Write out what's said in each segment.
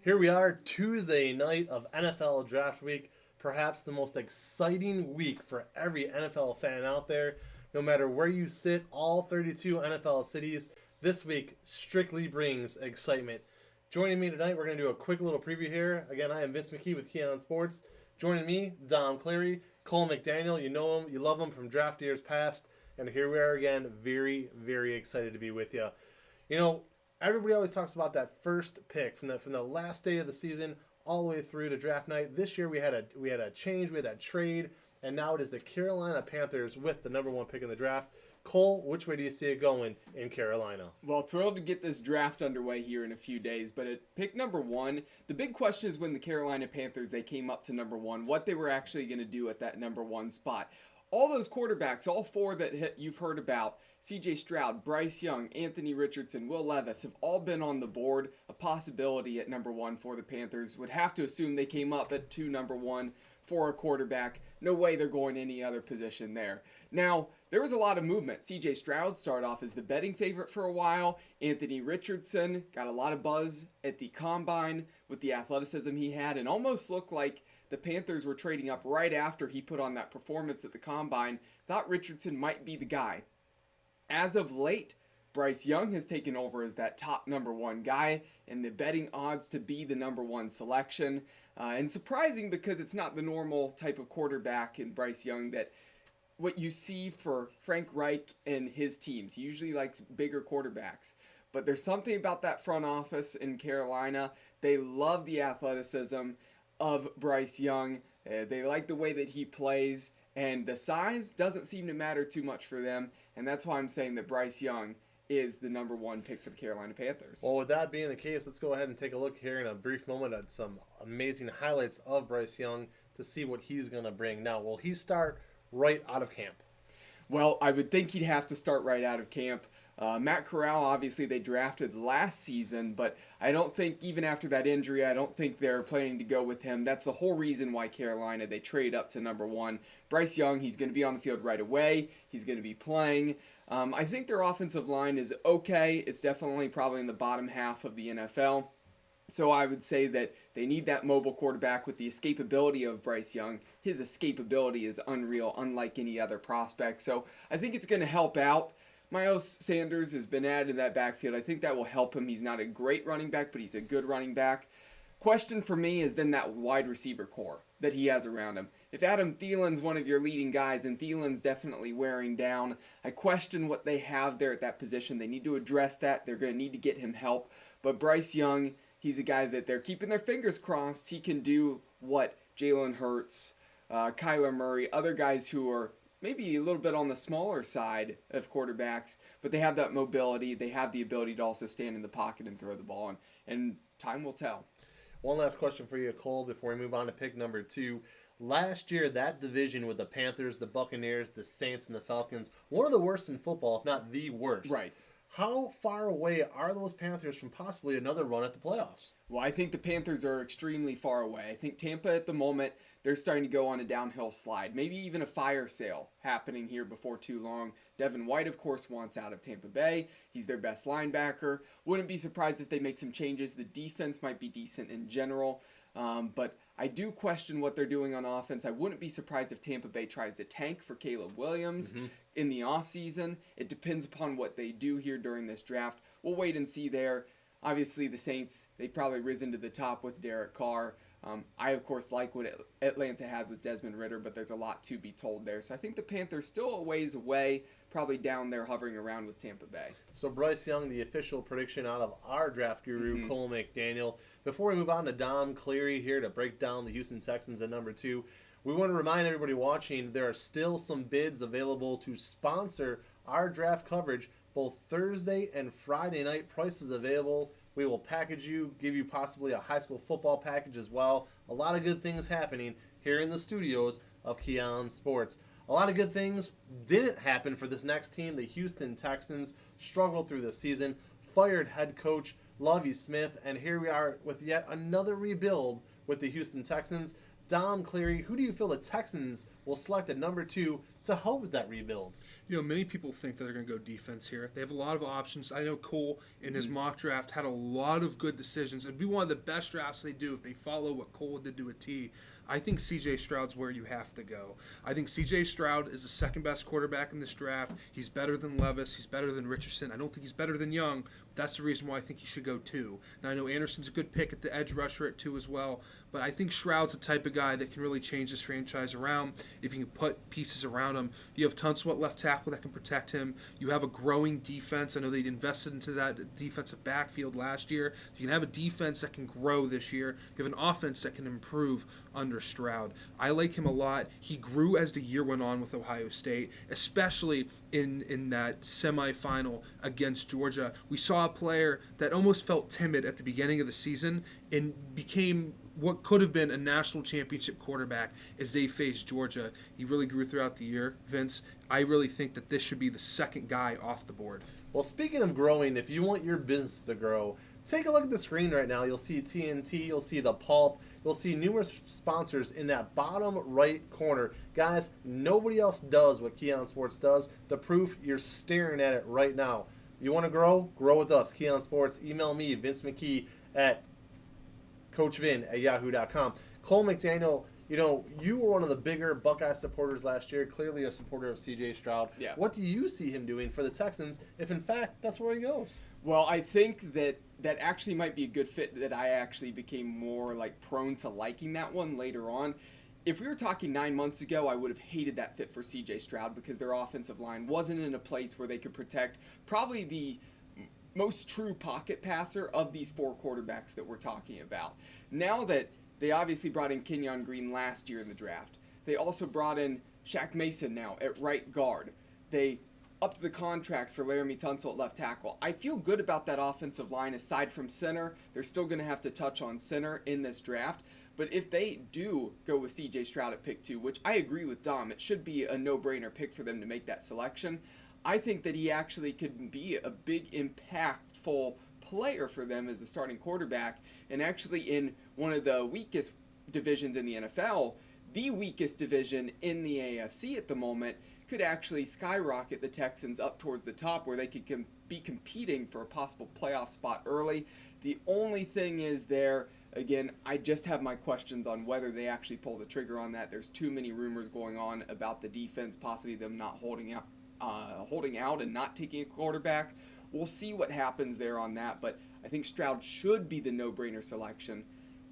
Here we are, Tuesday night of NFL Draft Week, perhaps the most exciting week for every NFL fan out there. No matter where you sit, all 32 NFL cities, this week strictly brings excitement. Joining me tonight, we're going to do a quick little preview here. Again, I am Vince McKee with Keon Sports. Joining me, Dom Cleary, Cole McDaniel. You know him, you love him from draft years past. And here we are again, very, very excited to be with you. You know, everybody always talks about that first pick from the last day of the season all the way through to draft night. This year we had a change, we had that trade, and now it is the Carolina Panthers with the number one pick in the draft. Cole, which way do you see it going in Carolina? Well, thrilled to get this draft underway here in a few days, but at pick number one, the big question is when the Carolina Panthers, they came up to number one, what they were actually going to do at that number one spot. All those quarterbacks, all four that you've heard about, C.J. Stroud, Bryce Young, Anthony Richardson, Will Levis, have all been on the board. A possibility at number one for the Panthers. Would have to assume they came up at number one for a quarterback. No way they're going any other position there. Now, there was a lot of movement. C.J. Stroud started off as the betting favorite for a while. Anthony Richardson got a lot of buzz at the combine with the athleticism he had and almost looked like the Panthers were trading up right after he put on that performance at the combine. Thought Richardson might be the guy. As of late, Bryce Young has taken over as that top number one guy and the betting odds to be the number one selection. And surprising because it's not the normal type of quarterback in Bryce Young that what you see for Frank Reich and his teams. He usually likes bigger quarterbacks. But there's something about that front office in Carolina. They love the athleticism of Bryce Young. They like the way that he plays. And the size doesn't seem to matter too much for them. And that's why I'm saying that Bryce Young is the number one pick for the Carolina Panthers. Well, with that being the case, let's go ahead and take a look here in a brief moment at some amazing highlights of Bryce Young to see what he's going to bring. Now, will he start right out of camp? Well, I would think he'd have to start right out of camp. Matt Corral, obviously, they drafted last season, but I don't think, even after that injury, I don't think they're planning to go with him. That's the whole reason why Carolina, they trade up to number one. Bryce Young, he's going to be on the field right away. He's going to be playing. I think their offensive line is okay. It's definitely probably in the bottom half of the NFL. So I would say that they need that mobile quarterback with the escapability of Bryce Young. His escapability is unreal, unlike any other prospect. So I think it's going to help out. Miles Sanders has been added to that backfield. I think that will help him. He's not a great running back, but he's a good running back. Question for me is then that wide receiver core that he has around him. If Adam Thielen's one of your leading guys, and Thielen's definitely wearing down, I question what they have there at that position. They need to address that. They're going to need to get him help. But Bryce Young, he's a guy that they're keeping their fingers crossed. He can do what Jalen Hurts, Kyler Murray, other guys who are maybe a little bit on the smaller side of quarterbacks, but they have that mobility. They have the ability to also stand in the pocket and throw the ball, and time will tell. One last question for you, Cole, before we move on to pick number two. Last year, that division with the Panthers, the Buccaneers, the Saints, and the Falcons, one of the worst in football, if not the worst. Right. How far away are those Panthers from possibly another run at the playoffs? Well, I think the Panthers are extremely far away. I think Tampa at the moment, they're starting to go on a downhill slide. Maybe even a fire sale happening here before too long. Devin White, of course, wants out of Tampa Bay. He's their best linebacker. Wouldn't be surprised if they make some changes. The defense might be decent in general. But I do question what they're doing on offense. I wouldn't be surprised if Tampa Bay tries to tank for Caleb Williams in the offseason. It depends upon what they do here during this draft. We'll wait and see there. Obviously, the Saints, they've probably risen to the top with Derek Carr. I, of course, like what Atlanta has with Desmond Ridder, but there's a lot to be told there. So I think the Panthers still a ways away, probably down there hovering around with Tampa Bay. So Bryce Young, the official prediction out of our draft guru, Cole McDaniel. Before we move on to Dom Cleary here to break down the Houston Texans at number two, we want to remind everybody watching there are still some bids available to sponsor our draft coverage, both Thursday and Friday night. Prices available. We will package you, give you possibly a high school football package as well. A lot of good things happening here in the studios of Keon Sports. A lot of good things didn't happen for this next team. The Houston Texans struggled through the season, fired head coach Lovie Smith, and here we are with yet another rebuild with the Houston Texans. Dom Cleary, who do you feel the Texans will select at number two to help with that rebuild. Many people think that they're going to go defense here. They have a lot of options. I know Cole in his mock draft had a lot of good decisions. It'd be one of the best drafts they do if they follow what Cole did to a T. I think C.J. Stroud's where you have to go. I think C.J. Stroud is the second best quarterback in this draft. He's better than Levis. He's better than Richardson. I don't think he's better than Young. That's the reason why I think he should go 2. Now, I know Anderson's a good pick at the edge rusher at 2 as well, but I think Stroud's the type of guy that can really change this franchise around if you can put pieces around him. You have Tunsil at left tackle that can protect him. You have a growing defense. I know they invested into that defensive backfield last year. You can have a defense that can grow this year. You have an offense that can improve under Stroud. I like him a lot. He grew as the year went on with Ohio State, especially in that semifinal against Georgia. We saw a player that almost felt timid at the beginning of the season and became what could have been a national championship quarterback as they faced Georgia. He really grew throughout the year, Vince. I really think that this should be the second guy off the board. Well, speaking of growing, if you want your business to grow, take a look at the screen right now. You'll see TNT, you'll see the Pulp, you'll see numerous sponsors in that bottom right corner. Guys, nobody else does what Keon Sports does. The proof, you're staring at it right now. You want to grow? Grow with us, Keon Sports. Email me, Vince McKee, at coachvin@yahoo.com. Cole McDaniel, you were one of the bigger Buckeye supporters last year, clearly a supporter of C.J. Stroud. Yeah. What do you see him doing for the Texans if, in fact, that's where he goes? Well, I think that actually might be a good fit, that I actually became more prone to liking that one later on. If we were talking 9 months ago, I would have hated that fit for C.J. Stroud because their offensive line wasn't in a place where they could protect probably the most true pocket passer of these 4 quarterbacks that we're talking about. Now that they obviously brought in Kenyon Green last year in the draft, they also brought in Shaq Mason now at right guard. They upped the contract for Laramie Tunsil at left tackle. I feel good about that offensive line aside from center. They're still going to have to touch on center in this draft. But if they do go with C.J. Stroud at pick 2, which I agree with Dom, it should be a no-brainer pick for them to make that selection. I think that he actually could be a big impactful player for them as the starting quarterback, and actually in one of the weakest divisions in the NFL, the weakest division in the AFC at the moment, could actually skyrocket the Texans up towards the top where they could be competing for a possible playoff spot early. The only thing is there, again, I just have my questions on whether they actually pull the trigger on that. There's too many rumors going on about the defense, possibly them not holding out and not taking a quarterback. We'll see what happens there on that, but I think Stroud should be the no-brainer selection.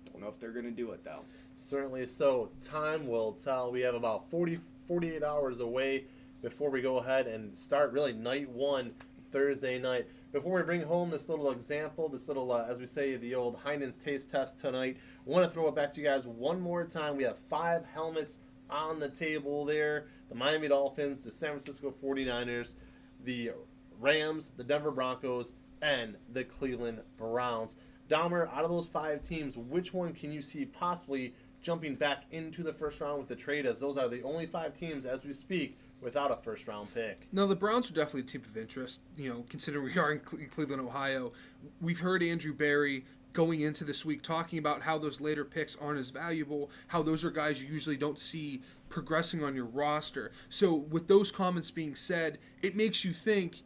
Don't know if they're going to do it, though. Certainly so. Time will tell. We have about 48 hours away before we go ahead and start really night 1 Thursday night. Before we bring home this little example, this little, as we say, the old Heinen's taste test tonight, I want to throw it back to you guys one more time. We have 5 helmets on the table there. The Miami Dolphins, the San Francisco 49ers, the Rams, the Denver Broncos, and the Cleveland Browns. Dahmer, out of those 5 teams, which one can you see possibly jumping back into the first round with the trade, as those are the only 5 teams as we speak without a first round pick? No, the Browns are definitely a team of interest, considering we are in Cleveland, Ohio. We've heard Andrew Berry going into this week talking about how those later picks aren't as valuable, how those are guys you usually don't see progressing on your roster. So with those comments being said, it makes you think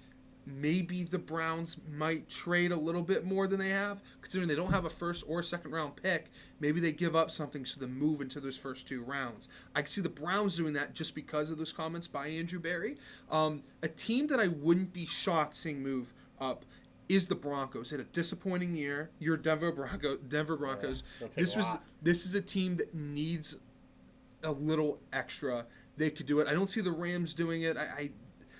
maybe the Browns might trade a little bit more than they have, considering they don't have a first or second round pick. Maybe they give up something so they move into those first 2 rounds. I can see the Browns doing that just because of those comments by Andrew Berry. A team that I wouldn't be shocked seeing move up is the Broncos. Had a disappointing year. Your Denver Broncos. Yeah, this is a team that needs a little extra. They could do it. I don't see the Rams doing it. I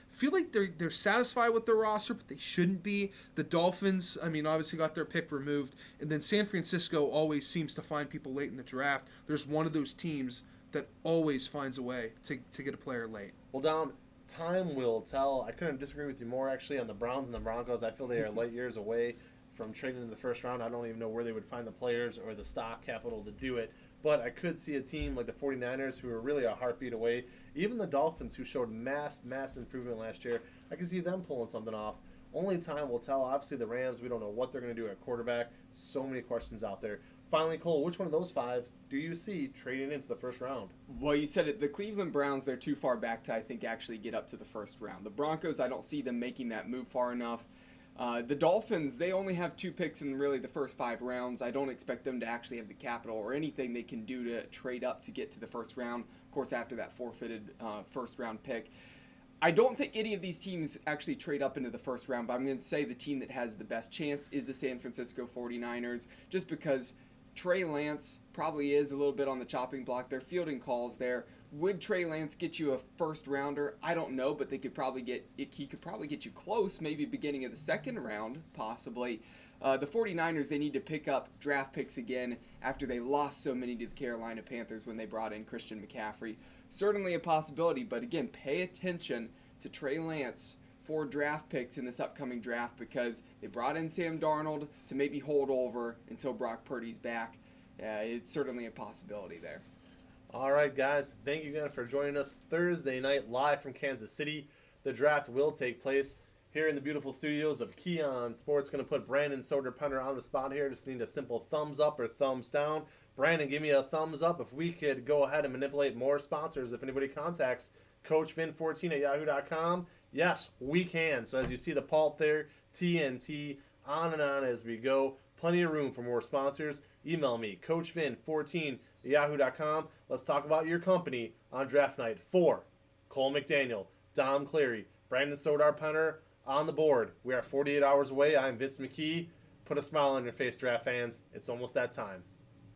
feel like they're satisfied with their roster, but they shouldn't be. The Dolphins, obviously got their pick removed. And then San Francisco always seems to find people late in the draft. There's one of those teams that always finds a way to get a player late. Well, Dom, time will tell. I couldn't disagree with you more, actually, on the Browns and the Broncos. I feel they are light years away from trading in the first round. I don't even know where they would find the players or the stock capital to do it. But I could see a team like the 49ers, who are really a heartbeat away. Even the Dolphins, who showed mass improvement last year. I could see them pulling something off. Only time will tell. Obviously, the Rams, we don't know what they're going to do at quarterback. So many questions out there. Finally, Cole, which one of those 5 do you see trading into the first round? Well, you said it. The Cleveland Browns, they're too far back to, I think, actually get up to the first round. The Broncos, I don't see them making that move far enough. The Dolphins, they only have 2 picks in really the first 5 rounds. I don't expect them to actually have the capital or anything they can do to trade up to get to the first round. Of course, after that forfeited first round pick. I don't think any of these teams actually trade up into the first round, but I'm going to say the team that has the best chance is the San Francisco 49ers, just because Trey Lance probably is a little bit on the chopping block. They're fielding calls there. Would Trey Lance get you a first rounder? I don't know, but he could probably get you close, maybe beginning of the second round, possibly. The 49ers, they need to pick up draft picks again after they lost so many to the Carolina Panthers when they brought in Christian McCaffrey. Certainly a possibility, but again, pay attention to Trey Lance for draft picks in this upcoming draft, because they brought in Sam Darnold to maybe hold over until Brock Purdy's back. It's certainly a possibility there. All right, guys. Thank you again for joining us Thursday night live from Kansas City. The draft will take place here in the beautiful studios of Keon Sports. Going to put Brandon Soder-Punter on the spot here. Just need a simple thumbs up or thumbs down. Brandon, give me a thumbs up if we could go ahead and manipulate more sponsors. If anybody contacts CoachVin14 at yahoo.com, yes, we can. So as you see the pulp there, TNT, on and on as we go. Plenty of room for more sponsors. Email me, CoachVin14 at yahoo.com. Let's talk about your company on draft night for Cole McDaniel, Dom Cleary, Brandon Soder-Punter on the board. We are 48 hours away. I'm Vince McKee. Put a smile on your face, draft fans. It's almost that time.